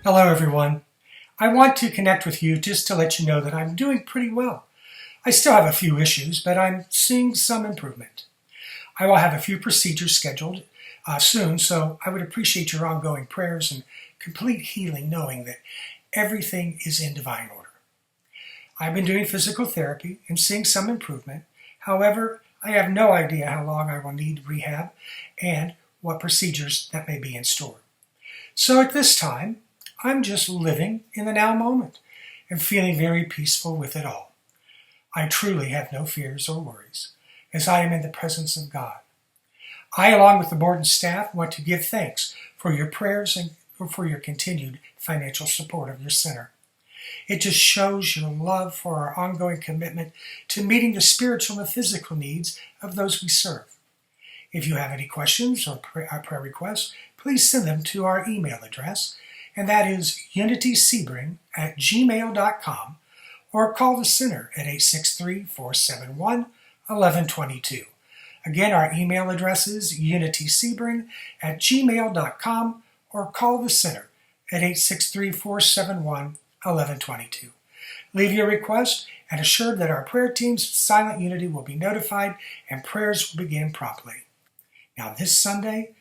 Hello everyone. I want to connect with you just to let you know that I'm doing pretty well. I still have a few issues, but I'm seeing some improvement. I will have a few procedures scheduled soon, so I would appreciate your ongoing prayers and complete healing, knowing that everything is in divine order. I've been doing physical therapy and seeing some improvement. However, I have no idea how long I will need rehab and what procedures that may be in store. So at this time, I'm just living in the now moment and feeling very peaceful with it all. I truly have no fears or worries, as I am in the presence of God. I, along with the board and staff, want to give thanks for your prayers and for your continued financial support of your center. It just shows your love for our ongoing commitment to meeting the spiritual and physical needs of those we serve. If you have any questions or prayer requests, please send them to our email address, and that is unitySebring@gmail.com, or call the center at 863-471-1122. Again, our email address is unitySebring@gmail.com, or call the center at 863-471-1122. Leave your request and assured that our prayer team's Silent Unity will be notified and prayers will begin promptly. Now this Sunday,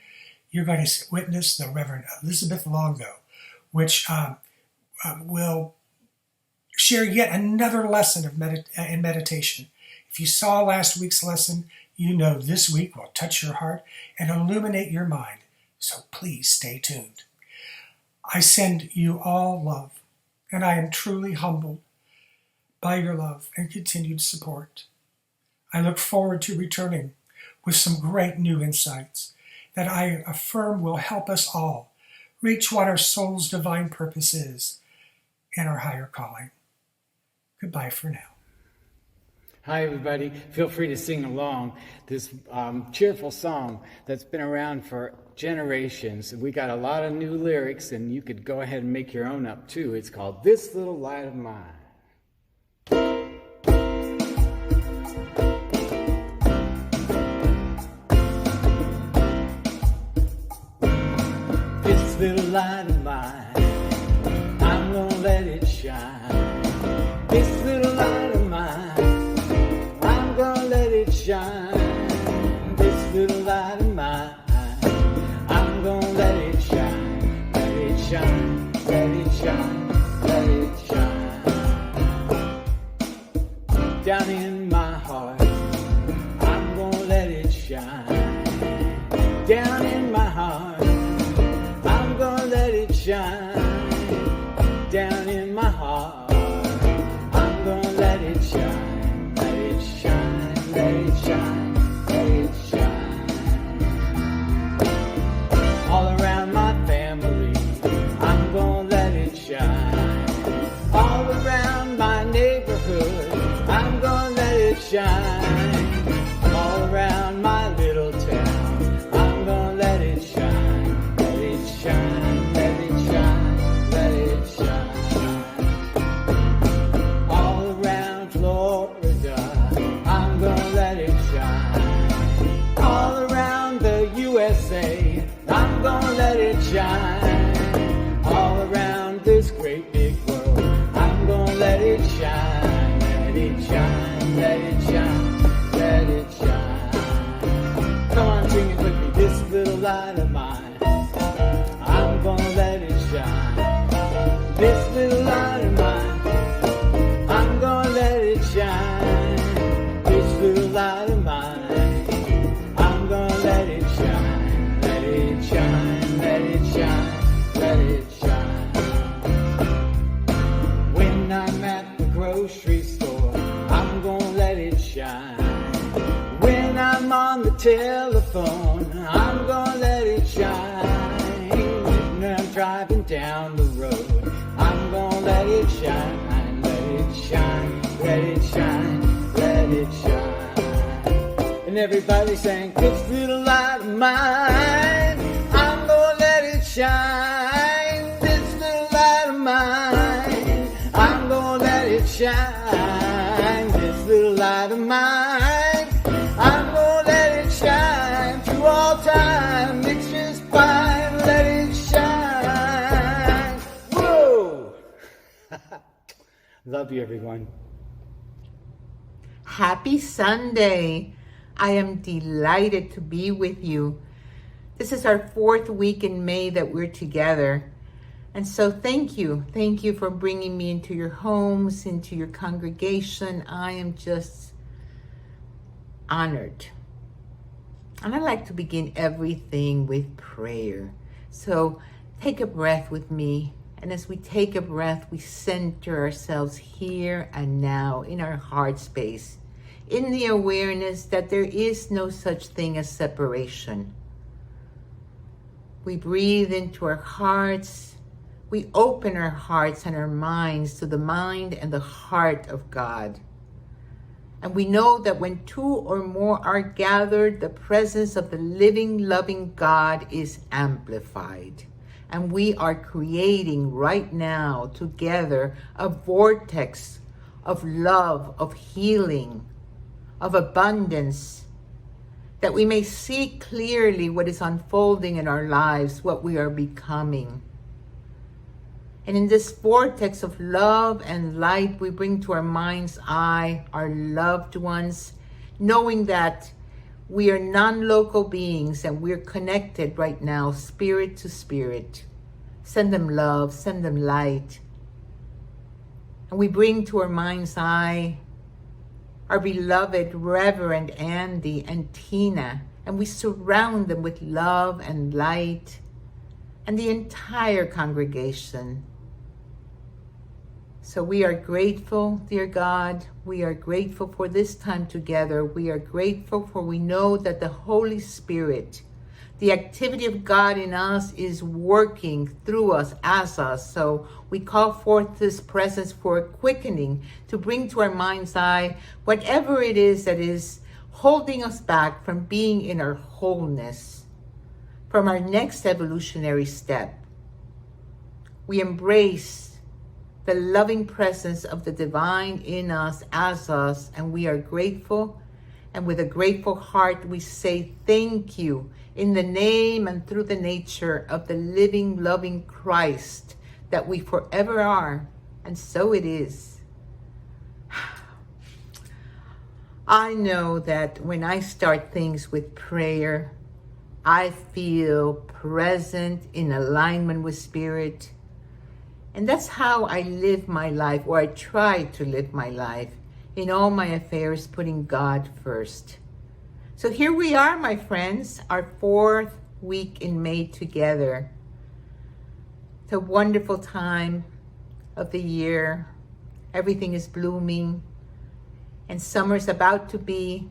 you're going to witness the Reverend Elizabeth Longo, which will share yet another lesson in meditation. If you saw last week's lesson, you know this week will touch your heart and illuminate your mind. So please stay tuned. I send you all love, and I am truly humbled by your love and continued support. I look forward to returning with some great new insights that I affirm will help us all reach what our soul's divine purpose is and our higher calling. Goodbye for now. Hi, everybody. Feel free to sing along this cheerful song that's been around for generations. We got a lot of new lyrics, and you could go ahead and make your own up, too. It's called This Little Light of Mine. This little light of mine, I'm gonna let it shine. This little light of mine, I'm gonna let it shine. This little light of mine, I'm gonna let it shine. Let it shine, let it shine, let it shine. Down in my heart, I'm gonna let it shine. Down in my heart, I'm gonna let it shine. Down in my heart, I'm gonna let it shine. Let it shine, let it shine, let it shine. All around my family, I'm gonna let it shine. All around my neighborhood, I'm gonna let it shine. All around my little town, I'm gonna let it shine. Let it shine, let it shine, let it shine. All around Florida, I'm gonna let it shine. All around the USA, I'm gonna let it shine. All around this great big world, I'm gonna let it shine. Let it shine, let it shine, let it shine. Come on, sing it with me. This little light of mine, I'm gonna let it shine. This little light of mine, I'm gonna let it shine. This little light of mine, I'm gonna let it shine. Let it shine, let it shine, let it shine. When I'm at the grocery store, I'm gonna let it shine. When I'm on the telephone, I'm gonna let it shine. When I'm driving down the road, I'm gonna let it shine. Let it shine, let it shine, let it shine. And everybody sang, this little light of mine, I'm gonna let it shine. This little light of mine, I'm gonna let it shine. This little light of mine, I'm gonna let it shine through all time. It's just fine, let it shine. Woo! Love you, everyone. Happy Sunday. I am delighted to be with you. This is our 4th week in May that we're together. And so thank you. Thank you for bringing me into your homes, into your congregation. I am just honored. And I like to begin everything with prayer. So take a breath with me. And as we take a breath, we center ourselves here and now in our heart space, in the awareness that there is no such thing as separation. We breathe into our hearts. We open our hearts and our minds to the mind and the heart of God. And we know that when 2 or more are gathered, the presence of the living, loving God is amplified. And we are creating right now together a vortex of love, of healing, of abundance, that we may see clearly what is unfolding in our lives, what we are becoming. And in this vortex of love and light, we bring to our mind's eye our loved ones, knowing that we are non-local beings and we're connected right now, spirit to spirit. Send them love, send them light. And we bring to our mind's eye our beloved Reverend Andy and Tina, and we surround them with love and light, and the entire congregation. So we are grateful, dear God. We are grateful for this time together. We are grateful for we know that the Holy Spirit, the activity of God in us, is working through us, as us. So we call forth this presence for a quickening to bring to our mind's eye whatever it is that is holding us back from being in our wholeness, from our next evolutionary step. We embrace the loving presence of the divine in us, as us, and we are grateful. And with a grateful heart, we say thank you in the name and through the nature of the living, loving Christ that we forever are. And so it is. I know that when I start things with prayer, I feel present in alignment with Spirit. And that's how I live my life, or I try to live my life in all my affairs, putting God first. So here we are, my friends, our 4th week in May together. It's a wonderful time of the year. Everything is blooming, and summer's about to be.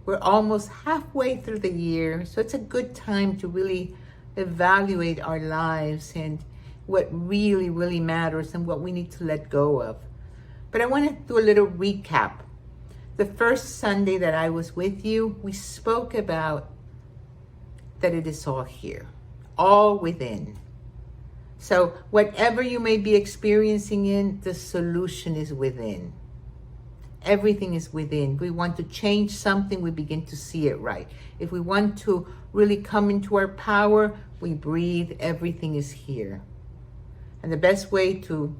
We're almost halfway through the year, so it's a good time to really evaluate our lives and what really, really matters and what we need to let go of. But I want to do a little recap. The first Sunday that I was with you, we spoke about that it is all here, all within. So whatever you may be experiencing in, the solution is within. Everything is within. We want to change something, we begin to see it right. If we want to really come into our power, we breathe, everything is here. And the best way to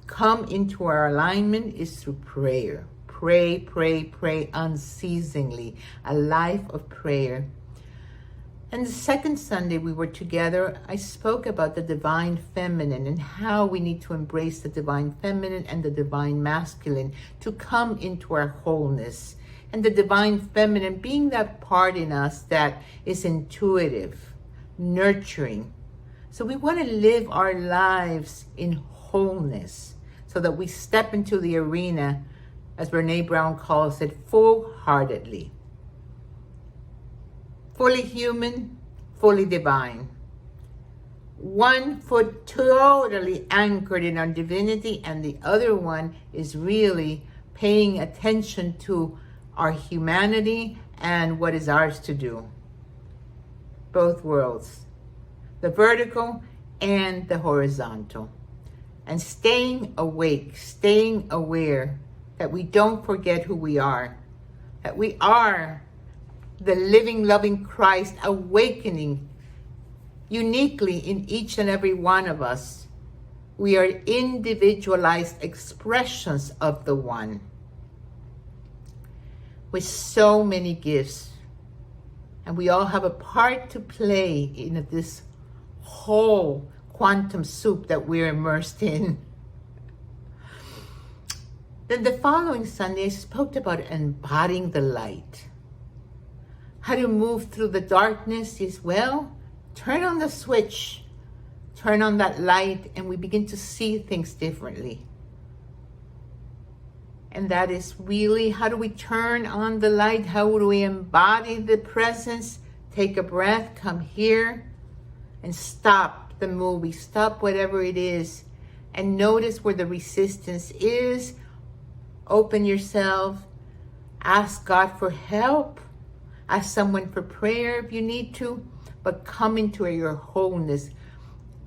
come into our alignment is through prayer. Pray, pray, pray unceasingly. A life of prayer. And the second Sunday we were together, I spoke about the divine feminine and how we need to embrace the divine feminine and the divine masculine to come into our wholeness. And the divine feminine being that part in us that is intuitive, nurturing. So we want to live our lives in wholeness so that we step into the arena, as Brene Brown calls it, full-heartedly. Fully human, fully divine. One foot totally anchored in our divinity, and the other one is really paying attention to our humanity and what is ours to do. Both worlds. The vertical and the horizontal. And staying awake, staying aware that we don't forget who we are. That we are the living, loving Christ awakening uniquely in each and every one of us. We are individualized expressions of the One, with so many gifts. And we all have a part to play in this whole quantum soup that we're immersed in. Then the following Sunday, I spoke about embodying the light. How to move through the darkness is, well, turn on the switch, turn on that light, and we begin to see things differently. And that is really, how do we turn on the light? How do we embody the presence? Take a breath, come here, and stop the movie, stop whatever it is, and notice where the resistance is. Open yourself, ask God for help, ask someone for prayer if you need to, but come into your wholeness.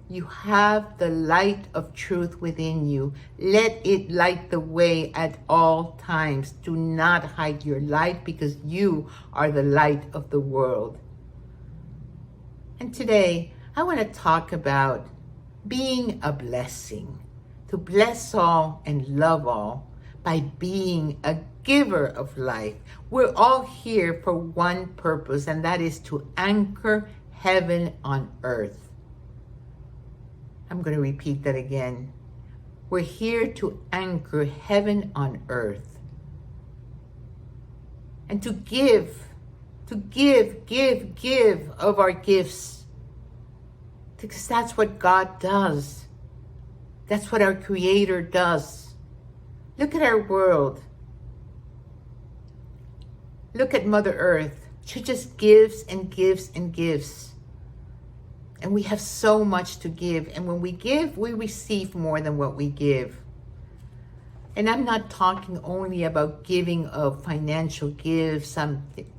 You have the light of truth within you. Let it light the way at all times. Do not hide your light, because you are the light of the world. And today, I want to talk about being a blessing, to bless all and love all by being a giver of life. We're all here for one purpose, and that is to anchor heaven on earth. I'm going to repeat that again. We're here to anchor heaven on earth. And to give of our gifts. Because that's what God does. That's what our Creator does. Look at our world. Look at Mother Earth. She just gives and gives and gives. And we have so much to give. And when we give, we receive more than what we give. And I'm not talking only about giving of financial gifts.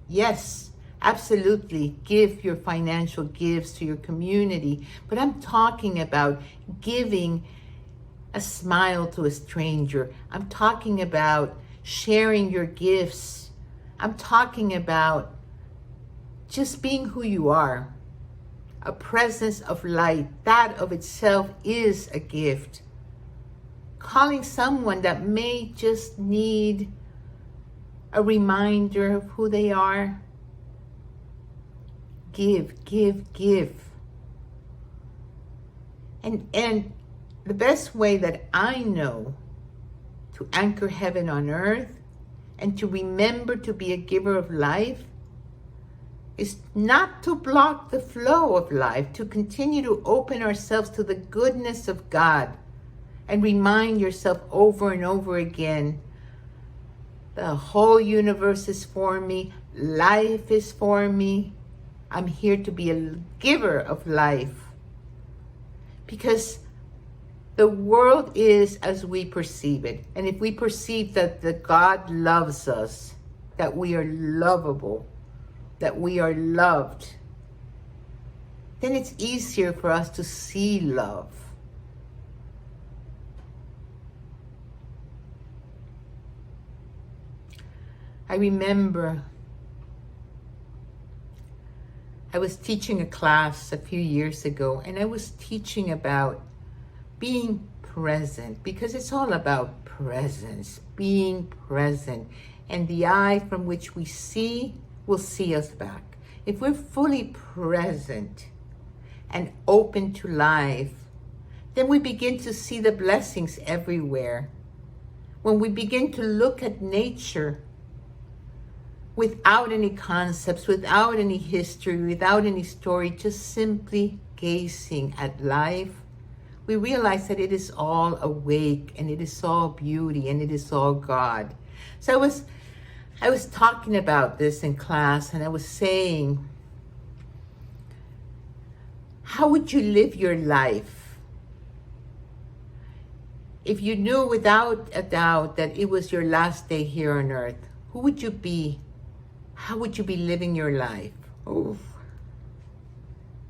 Yes, absolutely, give your financial gifts to your community. But I'm talking about giving a smile to a stranger. I'm talking about sharing your gifts. I'm talking about just being who you are. A presence of light, that of itself is a gift. Calling someone that may just need a reminder of who they are. Give. And the best way that I know to anchor heaven on earth and to remember to be a giver of life is not to block the flow of life, to continue to open ourselves to the goodness of God and remind yourself over and over again, the whole universe is for me, life is for me, I'm here to be a giver of life. Because the world is as we perceive it. And if we perceive that the God loves us, that we are lovable, that we are loved, then it's easier for us to see love. I remember I was teaching a class a few years ago, and I was teaching about being present, because it's all about presence, being present. And the eye from which we see will see us back. If we're fully present and open to life, then we begin to see the blessings everywhere. When we begin to look at nature without any concepts, without any history, without any story, just simply gazing at life, we realize that it is all awake, and it is all beauty, and it is all God. So I was talking about this in class, and I was saying, how would you live your life if you knew without a doubt that it was your last day here on earth? Who would you be? How would you be living your life? Oof.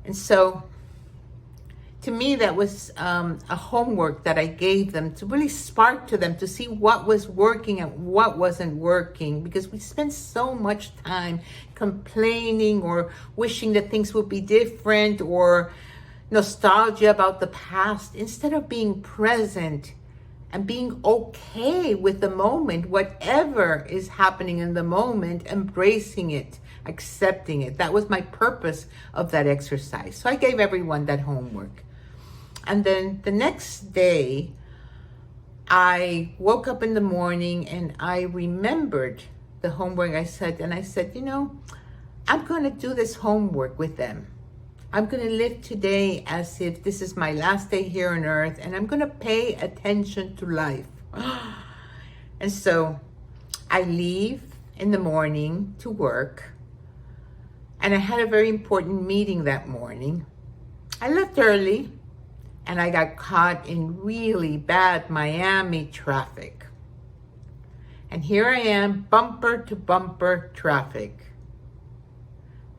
And so, to me, that was a homework that I gave them to really spark to them, to see what was working and what wasn't working, because we spend so much time complaining or wishing that things would be different, or nostalgia about the past instead of being present and being okay with the moment, whatever is happening in the moment, embracing it, accepting it. That was my purpose of that exercise. So I gave everyone that homework. And then the next day, I woke up in the morning and I remembered the homework I said, and I said, I'm going to do this homework with them. I'm going to live today as if this is my last day here on earth, and I'm going to pay attention to life. And so I leave in the morning to work, and I had a very important meeting that morning. I left early, and I got caught in really bad Miami traffic. And here I am, bumper to bumper traffic.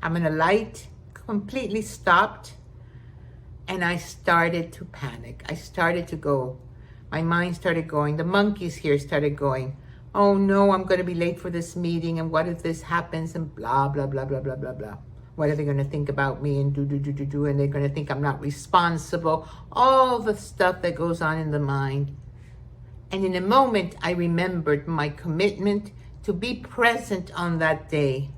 I'm in a light, completely stopped, and I started to panic. I started to go, my mind started going, the monkeys here started going, oh no, I'm going to be late for this meeting, and what if this happens, and blah, blah, blah, blah, blah, blah, blah. What are they going to think about me, and do, and they're going to think I'm not responsible, all the stuff that goes on in the mind. And in a moment, I remembered my commitment to be present on that day,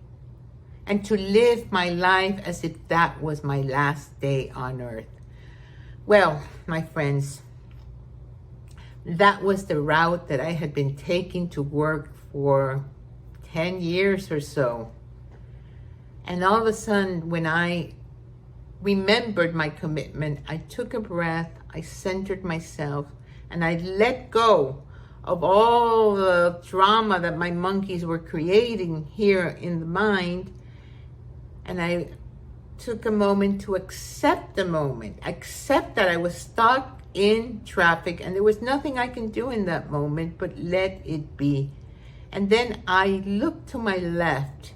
and to live my life as if that was my last day on earth. Well, my friends, that was the route that I had been taking to work for 10 years or so. And all of a sudden, when I remembered my commitment, I took a breath, I centered myself, and I let go of all the drama that my monkeys were creating here in the mind. And I took a moment to accept the moment, accept that I was stuck in traffic and there was nothing I can do in that moment but let it be. And then I looked to my left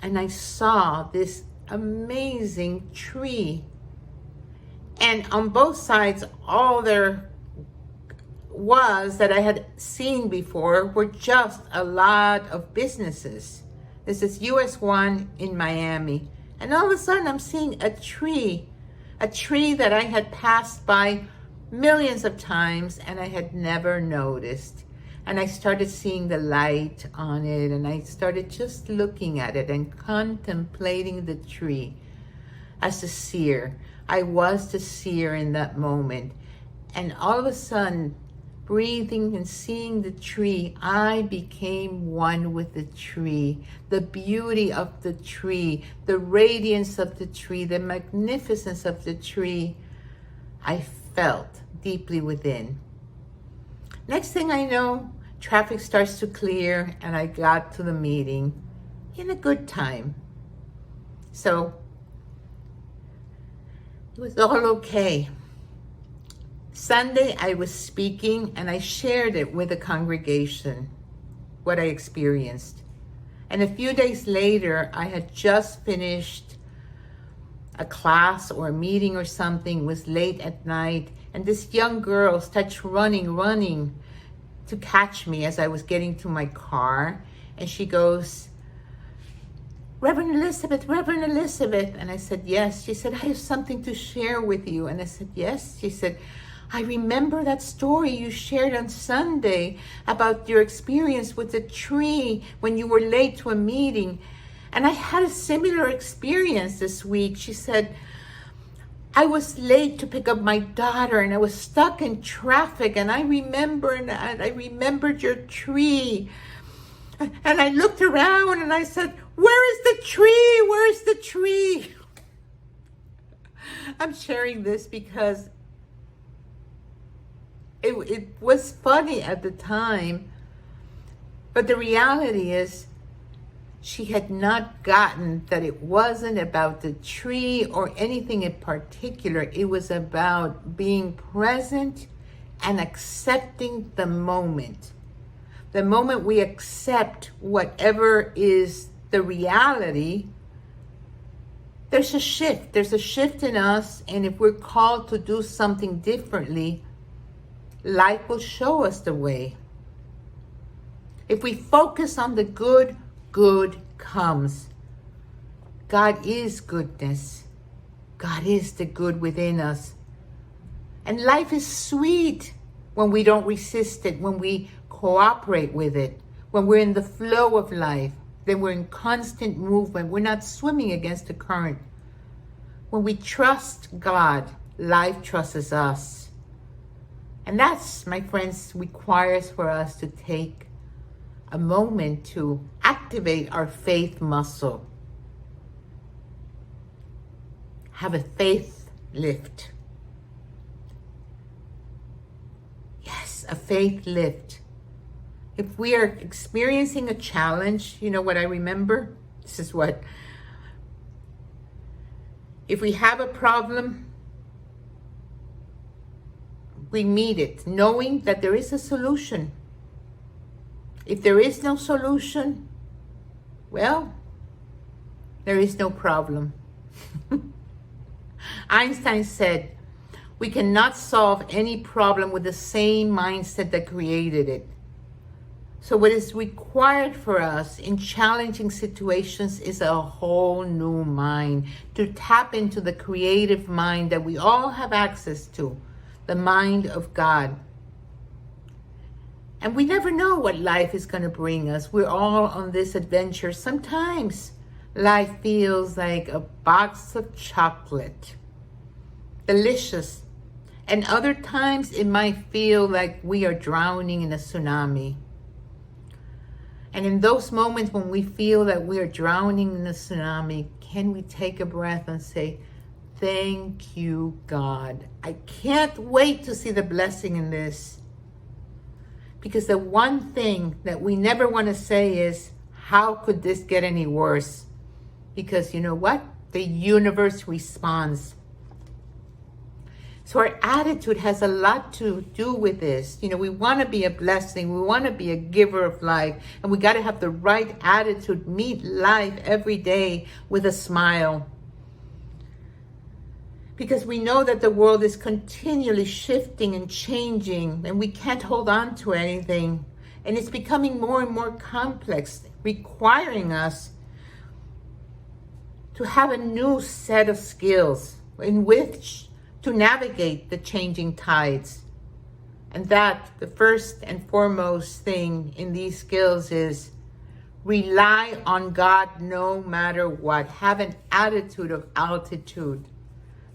and I saw this amazing tree. And on both sides, all there was that I had seen before were just a lot of businesses. This is US 1 in Miami. And all of a sudden I'm seeing a tree that I had passed by millions of times and I had never noticed. And I started seeing the light on it and I started just looking at it and contemplating the tree as a seer. I was the seer in that moment. And all of a sudden, breathing and seeing the tree, I became one with the tree. The beauty of the tree, the radiance of the tree, the magnificence of the tree, I felt deeply within. Next thing I know, traffic starts to clear and I got to the meeting in a good time. So it was all okay. Sunday, I was speaking and I shared it with the congregation, what I experienced. And a few days later, I had just finished a class or a meeting or something. It was late at night. And this young girl starts running to catch me as I was getting to my car. And she goes, Reverend Elizabeth. And I said, yes. She said, I have something to share with you. And I said, yes. She said, I remember that story you shared on Sunday about your experience with the tree when you were late to a meeting. And I had a similar experience this week. She said, I was late to pick up my daughter and I was stuck in traffic and I remembered your tree. And I looked around and I said, where is the tree? Where is the tree? I'm sharing this because it was funny at the time, but the reality is she had not gotten that it wasn't about the tree or anything in particular. It was about being present and accepting the moment. The moment we accept whatever is the reality, there's a shift. There's a shift in us, and if we're called to do something differently, life will show us the way. If we focus on the good, good comes. God is goodness. God is the good within us. And life is sweet when we don't resist it, when we cooperate with it, when we're in the flow of life, then we're in constant movement. We're not swimming against the current. When we trust God, life trusts us. And that's, my friends, requires for us to take a moment to activate our faith muscle. Have a faith lift. Yes, a faith lift. If we are experiencing a challenge, you know what I remember? This is what. If we have a problem, we meet it, knowing that there is a solution. If there is no solution, well, there is no problem. Einstein said, we cannot solve any problem with the same mindset that created it. So what is required for us in challenging situations is a whole new mind, to tap into the creative mind that we all have access to, the mind of God. And we never know what life is going to bring us. We're all on this adventure. Sometimes life feels like a box of chocolate, delicious. And other times it might feel like we are drowning in a tsunami. And in those moments when we feel that we are drowning in a tsunami, can we take a breath and say, thank you, God. I can't wait to see the blessing in this. Because the one thing that we never want to say is, how could this get any worse? Because you know what? The universe responds. So our attitude has a lot to do with this. You know, we want to be a blessing. We want to be a giver of life. And we got to have the right attitude, meet life every day with a smile. Because we know that the world is continually shifting and changing, and we can't hold on to anything. And it's becoming more and more complex, requiring us to have a new set of skills in which to navigate the changing tides. And that, the first and foremost thing in these skills is rely on God no matter what. Have an attitude of altitude.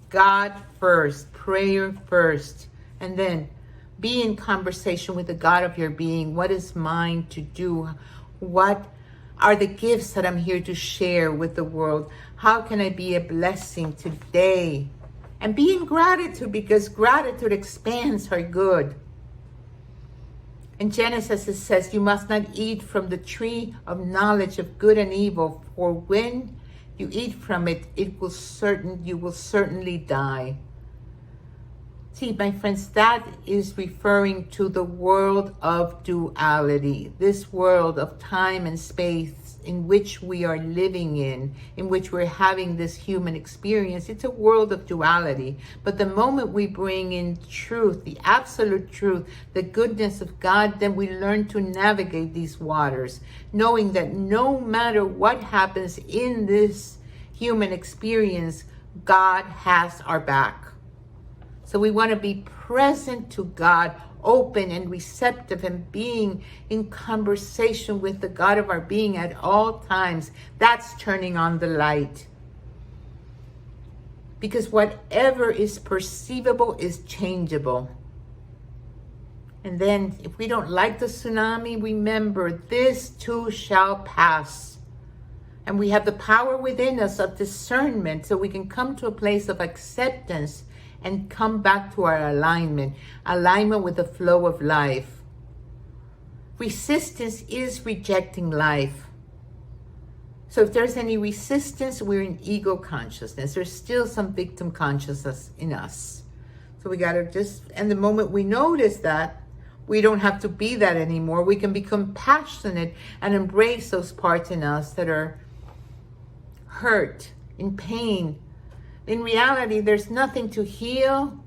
God first, prayer first, and then be in conversation with the God of your being. What is mine to do? What are the gifts that I'm here to share with the world? How can I be a blessing today? And be in gratitude, because gratitude expands our good. In Genesis it says, you must not eat from the tree of knowledge of good and evil, for when you eat from it, you will certainly die. See, my friends, that is referring to the world of duality, this world of time and space in which we are living in which we're having this human experience. It's a world of duality. But the moment we bring in truth, the absolute truth, the goodness of God, then we learn to navigate these waters, knowing that no matter what happens in this human experience, God has our back. So we want to be present to God, open and receptive, and being in conversation with the God of our being at all times. That's turning on the light. Because whatever is perceivable is changeable. And then if we don't like the tsunami, remember, this too shall pass. And we have the power within us of discernment, so we can come to a place of acceptance and come back to our alignment with the flow of life. Resistance is rejecting life. So if there's any resistance, we're in ego consciousness. There's still some victim consciousness in us. So we got to and the moment we notice that, we don't have to be that anymore. We can be compassionate and embrace those parts in us that are hurt, in pain. In reality, there's nothing to heal,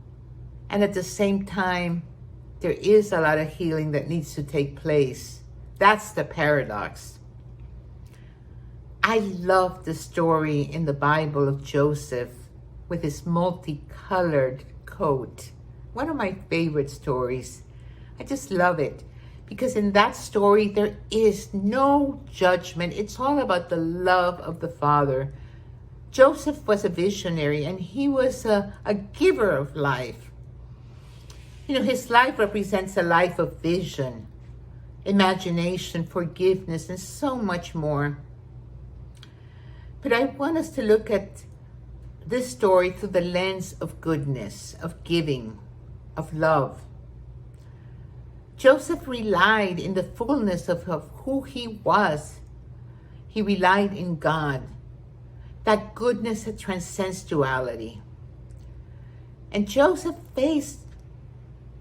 and at the same time, there is a lot of healing that needs to take place. That's the paradox. I love the story in the Bible of Joseph, with his multicolored coat. One of my favorite stories. I just love it because in that story there is no judgment. It's all about the love of the Father. Joseph was a visionary and he was a giver of life. You know, his life represents a life of vision, imagination, forgiveness, and so much more. But I want us to look at this story through the lens of goodness, of giving, of love. Joseph relied in the fullness of who he was. He relied in God, that goodness that transcends duality. And Joseph faced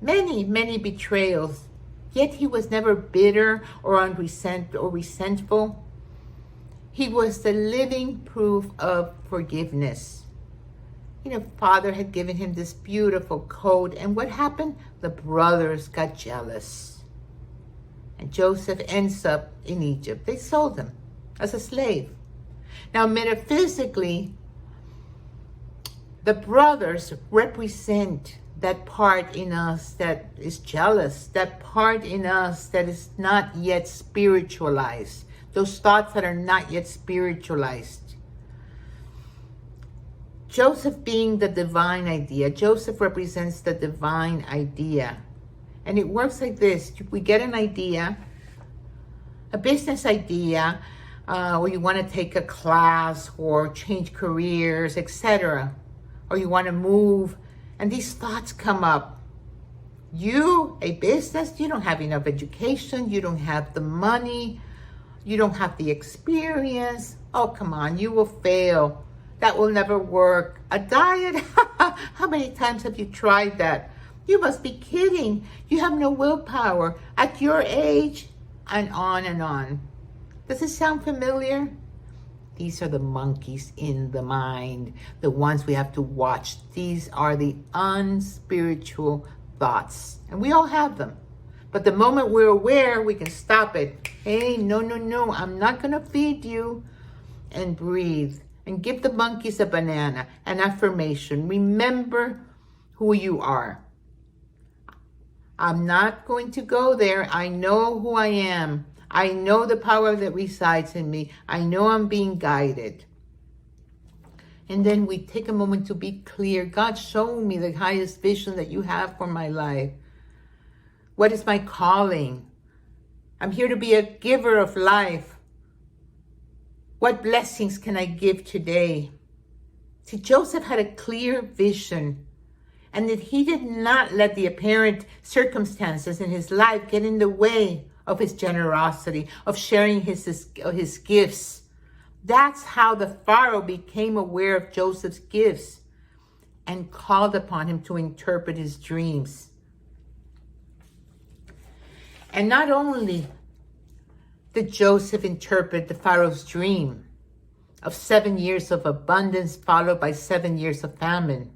many betrayals, yet he was never bitter or resentful. He was the living proof of forgiveness. You know, Father had given him this beautiful coat, and what happened? The brothers got jealous. And Joseph ends up in Egypt. They sold him as a slave. Now, metaphysically, the brothers represent that part in us that is jealous, that part in us that is not yet spiritualized, those thoughts that are not yet spiritualized. Joseph being the divine idea. Joseph represents the divine idea. And it works like this. We get an idea, a business idea, or you want to take a class or change careers, etc. Or you want to move, and these thoughts come up. You, a business, you don't have enough education, you don't have the money, you don't have the experience. Oh, come on, you will fail. That will never work. A diet? How many times have you tried that? You must be kidding. You have no willpower at your age, and on and on. Does it sound familiar? These are the monkeys in the mind, the ones we have to watch. These are the unspiritual thoughts, and we all have them. But the moment we're aware, we can stop it. Hey, no, I'm not going to feed you. And breathe. And give the monkeys a banana, an affirmation. Remember who you are. I'm not going to go there. I know who I am. I know the power that resides in me. I know I'm being guided. And then we take a moment to be clear. God, show me the highest vision that you have for my life. What is my calling? I'm here to be a giver of life. What blessings can I give today? See, Joseph had a clear vision, and that he did not let the apparent circumstances in his life get in the way of his generosity, of sharing his gifts. That's how the Pharaoh became aware of Joseph's gifts and called upon him to interpret his dreams. And not only did Joseph interpret the Pharaoh's dream of 7 years of abundance followed by 7 years of famine,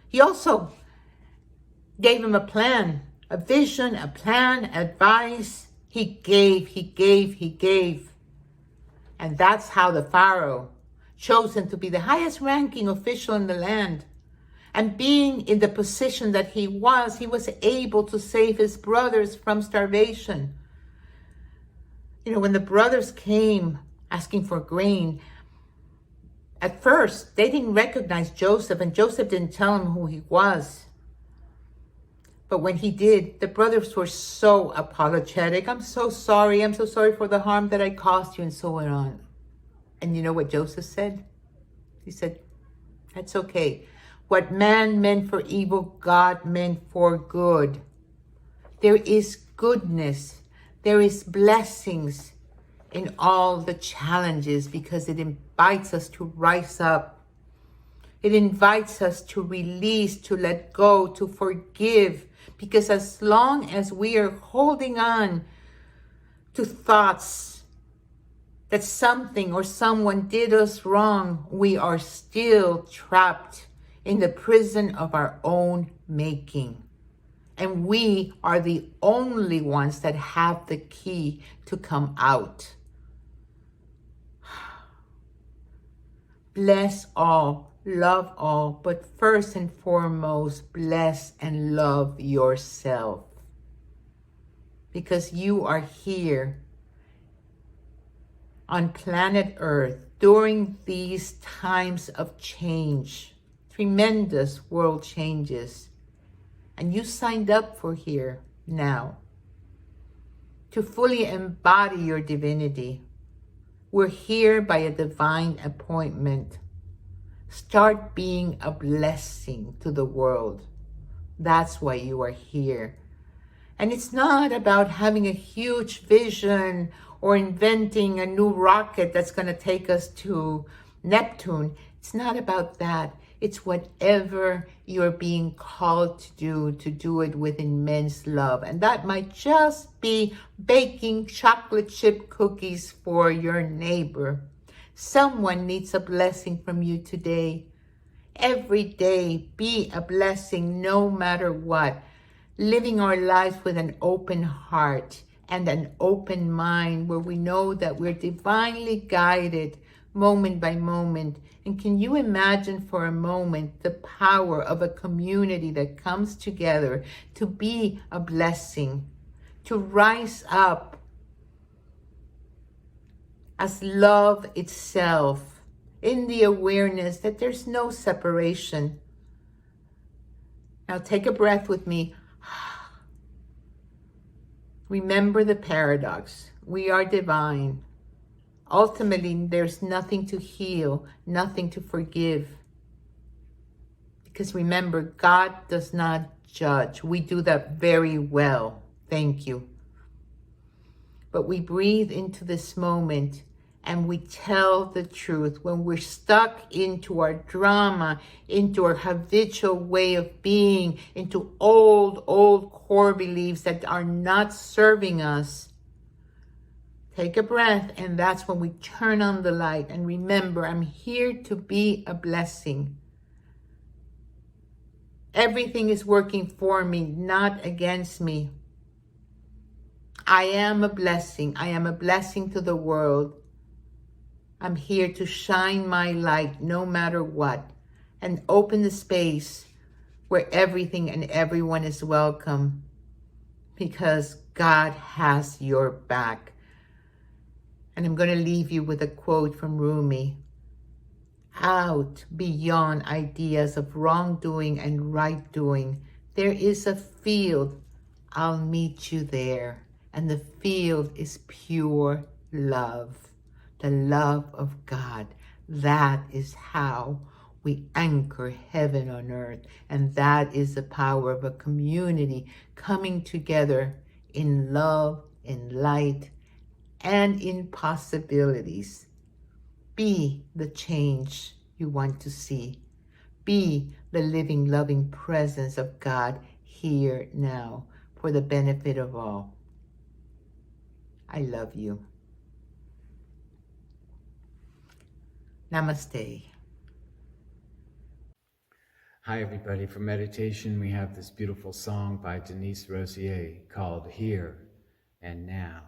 he also gave him a plan, a vision, a plan, advice. He gave. And that's how the Pharaoh, chosen to be the highest ranking official in the land, and being in the position that he was able to save his brothers from starvation. You know, when the brothers came asking for grain, at first they didn't recognize Joseph, and Joseph didn't tell them who he was. But when he did, the brothers were so apologetic. I'm so sorry for the harm that I caused you, and so on. And you know what Joseph said? He said, that's okay. What man meant for evil, God meant for good. There is goodness. There is blessings in all the challenges because it invites us to rise up. It invites us to release, to let go, to forgive. Because as long as we are holding on to thoughts that something or someone did us wrong, we are still trapped in the prison of our own making. And we are the only ones that have the key to come out. Bless all. love all, but first and foremost, bless and love yourself. Because you are here on planet Earth during these times of change, tremendous world changes. And you signed up for here now to fully embody your divinity. We're here by a divine appointment. Start being a blessing to the world. That's why you are here. And it's not about having a huge vision or inventing a new rocket that's going to take us to Neptune. It's not about that. It's whatever you're being called to do it with immense love. And that might just be baking chocolate chip cookies for your neighbor. Someone needs a blessing from you today. Every day, be a blessing no matter what. Living our lives with an open heart and an open mind where we know that we're divinely guided moment by moment. And can you imagine for a moment the power of a community that comes together to be a blessing, to rise up as love itself in the awareness that there's no separation. Now take a breath with me. Remember the paradox. We are divine. Ultimately, there's nothing to heal, nothing to forgive. Because remember, God does not judge. We do that very well. Thank you. But we breathe into this moment and we tell the truth. When we're stuck into our drama, into our habitual way of being, into old core beliefs that are not serving us, take a breath, and that's when we turn on the light. And remember, I'm here to be a blessing. Everything is working for me, not against me. I am a blessing. I am a blessing to the world. I'm here to shine my light no matter what, and open the space where everything and everyone is welcome, because God has your back. And I'm going to leave you with a quote from Rumi. Out beyond ideas of wrongdoing and right doing, there is a field. I'll meet you there. And the field is pure love. The love of God. That is how we anchor heaven on earth. And that is the power of a community coming together in love, in light, and in possibilities. Be the change you want to see. Be the living, loving presence of God here now for the benefit of all. I love you. Namaste. Hi, everybody. For meditation, we have this beautiful song by Denise Rosier called Here and Now.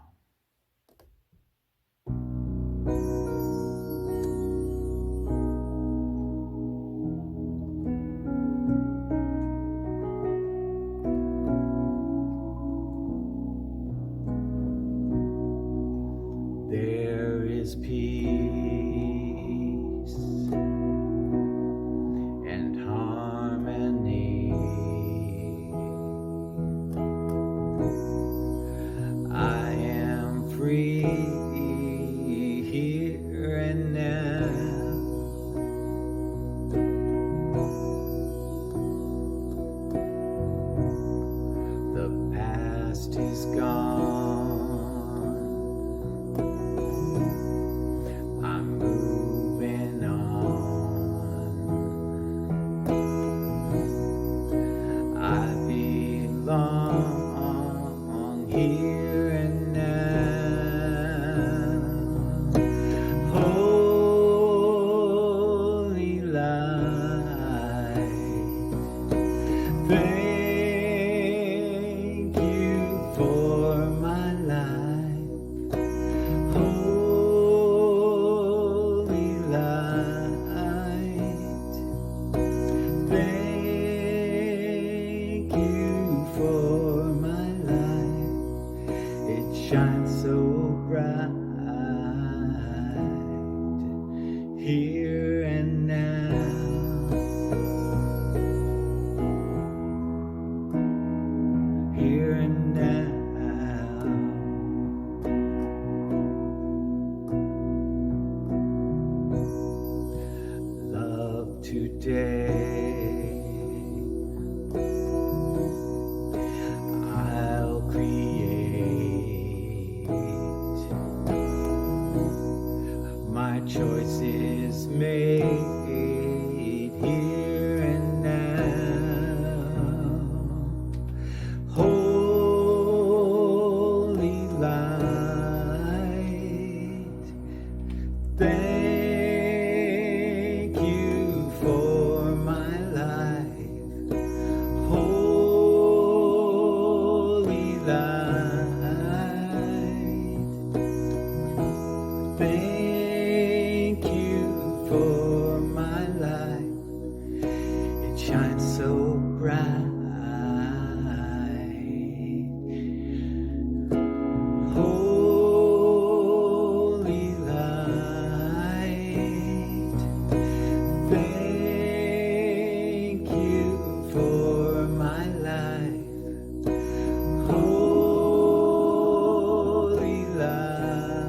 There is peace and harmony. I am free here and now. The past is gone. Here and now, holy light, thank you for my life, holy light, shines so bright here and now. Here and now. Love today. I'll create. My choice is made here and now. Holy light, thank you for my life. Holy light, thank you for my life. It shines so bright. Holy light, thank you for my life. Holy light,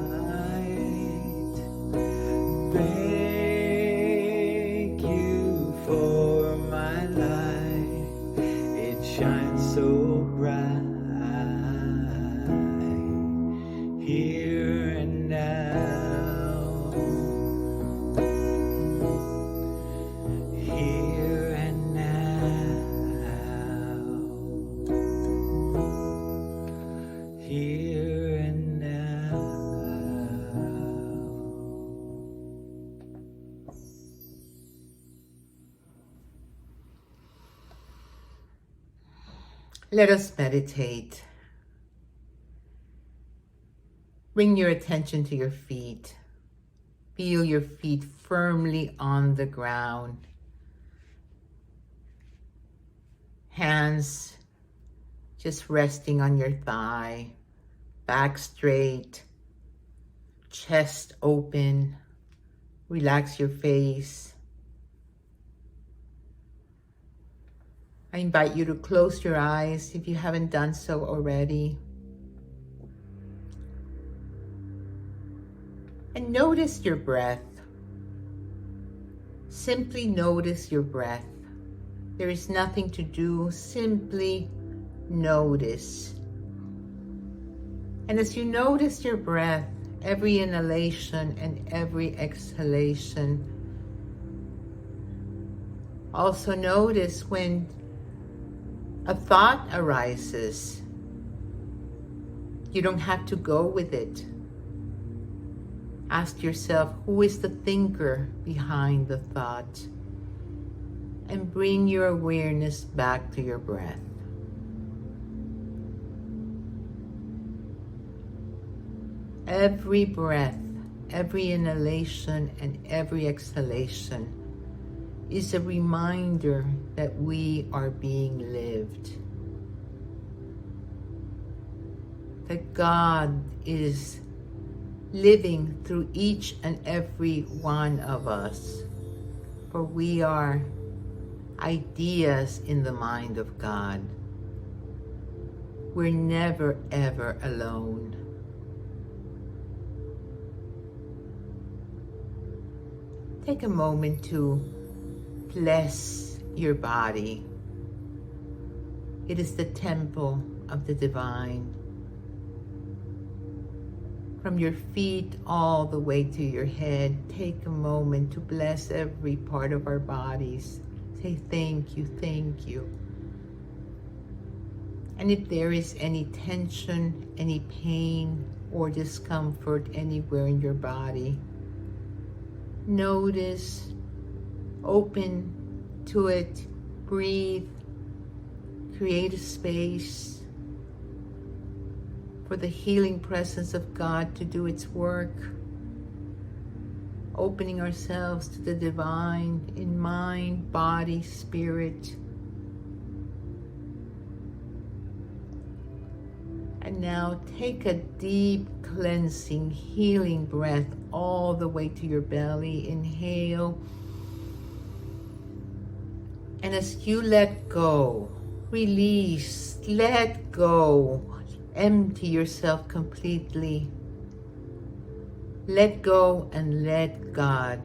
thank you for my life. It shines so bright here and now. Here and now. Here and now. Let us meditate. Bring your attention to your feet. Feel your feet firmly on the ground. Hands just resting on your thigh. Back straight. Chest open. Relax your face. I invite you to close your eyes if you haven't done so already. And notice your breath. Simply notice your breath. There is nothing to do, simply notice. And as you notice your breath, every inhalation and every exhalation, also notice when a thought arises. You don't have to go with it. Ask yourself, who is the thinker behind the thought? And bring your awareness back to your breath. Every breath, every inhalation, and every exhalation is a reminder that we are being lived. That God is living through each and every one of us. For we are ideas in the mind of God. We're never ever alone. Take a moment to bless your body. It is the temple of the divine. From your feet all the way to your head, take a moment to bless every part of our bodies. Say thank you, thank you. And if there is any tension, any pain or discomfort anywhere in your body, notice, open to it, breathe, create a space for the healing presence of God to do its work, opening ourselves to the divine in mind, body, spirit. And now take a deep cleansing, healing breath all the way to your belly. Inhale. And as you let go, release, let go, empty yourself completely. Let go and let God.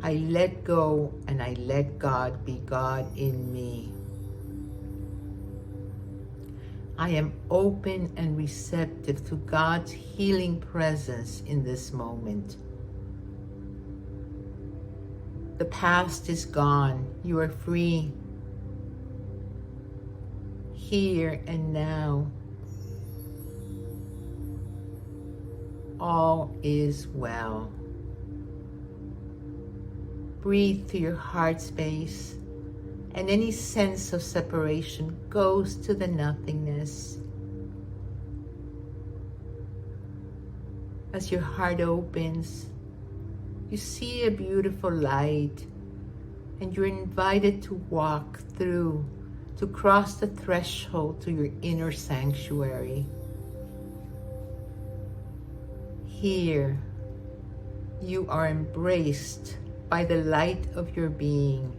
I let go and I let God be God in me. I am open and receptive to God's healing presence in this moment. The past is gone. You are free. Here and now. All is well. Breathe to your heart space, and any sense of separation goes to the nothingness. As your heart opens, you see a beautiful light, and you're invited to walk through, to cross the threshold to your inner sanctuary. Here, you are embraced by the light of your being.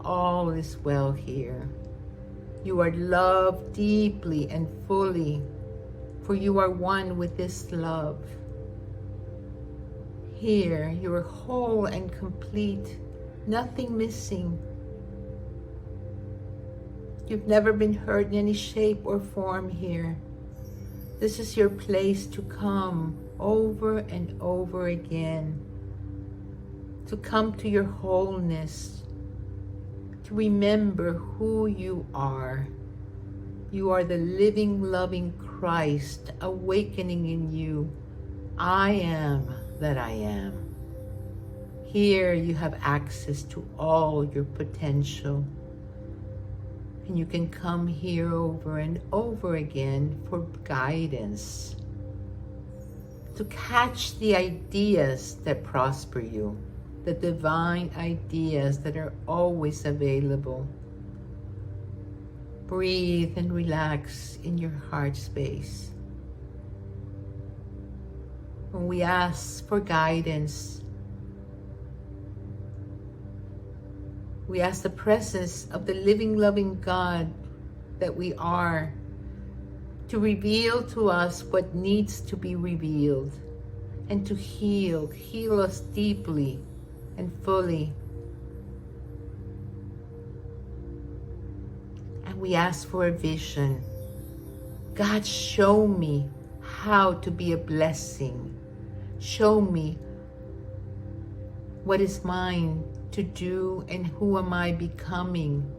All is well here. You are loved deeply and fully, for you are one with this love. Here, you are whole and complete, nothing missing. You've never been hurt in any shape or form here. This is your place to come over and over again, to come to your wholeness, to remember who you are. You are the living, loving Christ awakening in you. I am that I am. Here you have access to all your potential. And you can come here over and over again for guidance, to catch the ideas that prosper you, the divine ideas that are always available. Breathe and relax in your heart space. When we ask for guidance, we ask the presence of the living, loving God that we are to reveal to us what needs to be revealed, and to heal us deeply and fully. And we ask for a vision. God, show me how to be a blessing. Show me what is mine to do and who am I becoming.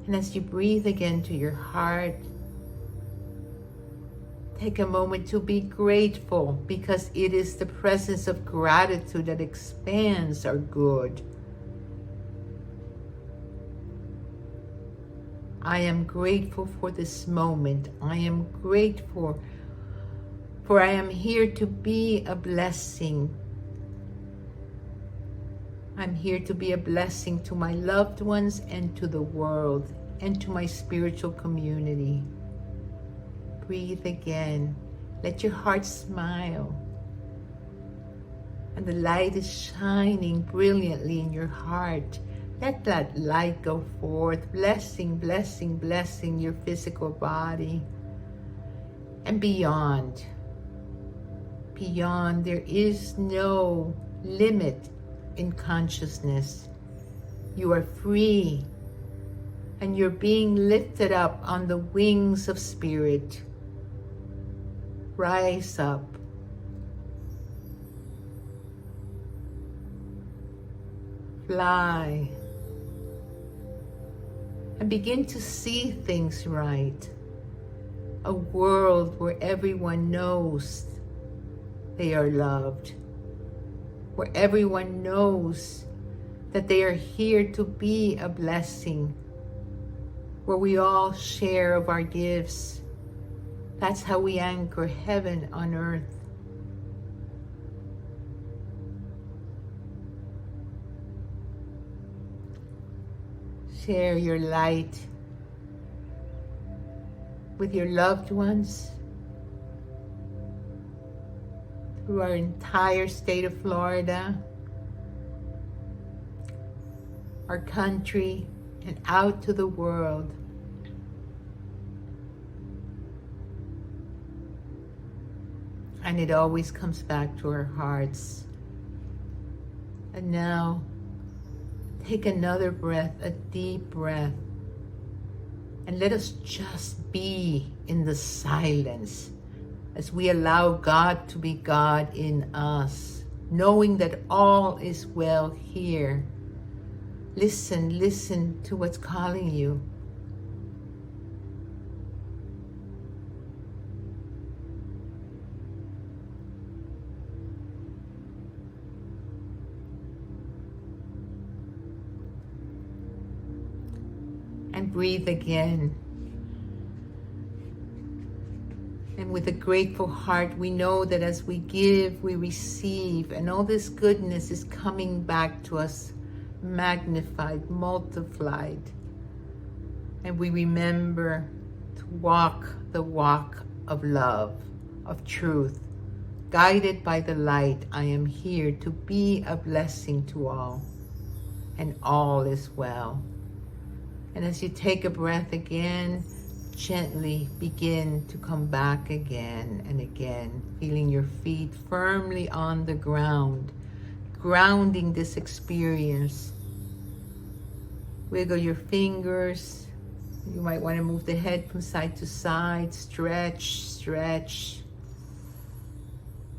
And as you breathe again to your heart, take a moment to be grateful, because it is the presence of gratitude that expands our good. I am grateful for this moment. I am grateful for I am here to be a blessing. I'm here to be a blessing to my loved ones and to the world and to my spiritual community. Breathe again. Let your heart smile. And the light is shining brilliantly in your heart. Let that light go forth, blessing, blessing, blessing your physical body and beyond. Beyond, there is no limit in consciousness. You are free, and you're being lifted up on the wings of spirit. Rise up. Fly. And begin to see things right. A world where everyone knows they are loved. Where everyone knows that they are here to be a blessing. Where we all share of our gifts. That's how we anchor heaven on earth. share your light with your loved ones through our entire state of Florida, our country, and out to the world. And it always comes back to our hearts. And now, take another breath, a deep breath, and let us just be in the silence as we allow God to be God in us, knowing that all is well here. Listen to what's calling you. And breathe again. And with a grateful heart, we know that as we give, we receive, and all this goodness is coming back to us, magnified, multiplied. And we remember to walk the walk of love, of truth, guided by the light. I am here to be a blessing to all, and all is well. And as you take a breath again, gently begin to come back again and again, feeling your feet firmly on the ground, grounding this experience. Wiggle your fingers. You might want to move the head from side to side. Stretch, stretch.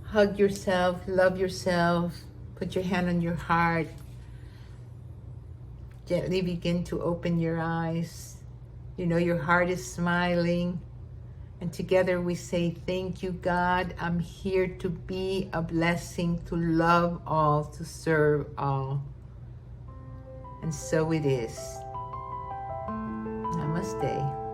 Hug yourself, love yourself. Put your hand on your heart. Gently begin to open your eyes. You know your heart is smiling. And together we say, thank you, God. I'm here to be a blessing, to love all, to serve all. And so it is. Namaste.